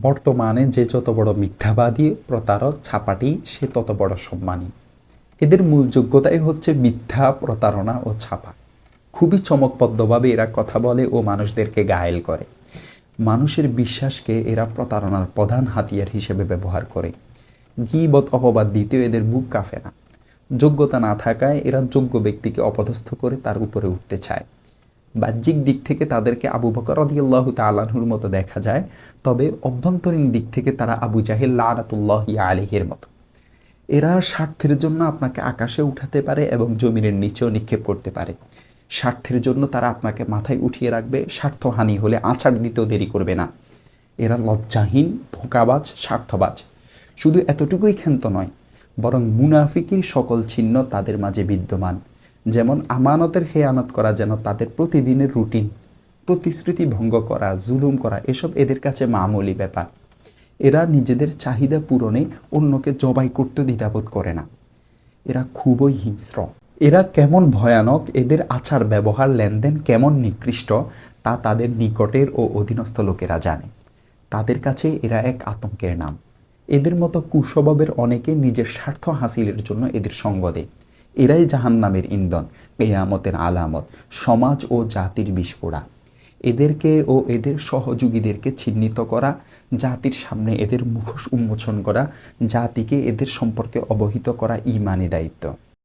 বর্তমানে যে যত বড় মিথ্যাবাদী প্রতারক ছাপাটি সে তত বড় সম্মানী। এদের মূল যোগ্যতাই হচ্ছে মিথ্যা, প্রতারণা ও ছাপা। খুবই চমকবদ্ধভাবে এরা কথা বলে ও মানুষদেরকে ঘায়েল করে। মানুষের বিশ্বাসকে এরা প্রতারণার প্রধান হাতিয়ার হিসেবে ব্যবহার করে। গীবত, অপবাদ দিতেও এদের বুক কাঁপে না। যোগ্যতা না থাকায় এরা যোগ্য ব্যক্তিকে অপদস্থ করে তার উপরে উঠতে চায়। বাহ্যিক দিক থেকে তাদেরকে আবু বকর রাদিয়াল্লাহু তাআলা আনহুর মতো দেখা যায়, তবে অভ্যন্তরীণ দিক থেকে তারা আবু জাহেল লানাতুল্লাহি আলাইহির মতো। এরা স্বার্থের জন্য আপনাকে আকাশে উঠাতে পারে এবং জমিনের নিচেও নিক্ষেপ করতে পারে। স্বার্থের জন্য তারা আপনাকে মাথায় উঠিয়ে রাখবে, স্বার্থহানি হলে আছাড় দিতেও দেরি করবে না। এরা লজ্জাহীন, ধোঁকাবাজ, স্বার্থবাজ। শুধু এতটুকুই ক্ষান্ত নয়, বরং মুনাফিকির সকল চিহ্ন তাদের মাঝে বিদ্যমান। যেমন আমানতের খেয়ানত করা যেন তাদের প্রতিদিনের রুটিন। প্রতিশ্রুতি ভঙ্গ করা, জুলুম করা এসব এদের কাছে মামুলি ব্যাপার। এরা নিজেদের চাহিদা পূরণে অন্যকে জবাই করতে দ্বিধাবোধ করে না। এরা খুবই হিংস্র। এরা কেমন ভয়ানক, এদের আচার ব্যবহার লেনদেন কেমন নিকৃষ্ট তা তাদের নিকটের ও অধীনস্থ লোকেরা জানে। তাদের কাছে এরা এক আতঙ্কের নাম। এদের মতো কুস্বভাবের অনেকে নিজের স্বার্থ হাসিলের জন্য এদের সঙ্গ দেয়। এরাই জাহান্নামের ইন্ধন, কিয়ামতের আলামত, সমাজ ও জাতির বিস্ফোরা। এদেরকে ও এদের সহযোগীদেরকে চিহ্নিত করা, জাতির সামনে এদের মুখোশ উন্মোচন করা, জাতিকে এদের সম্পর্কে অবহিত করা ঈমানি দায়িত্ব।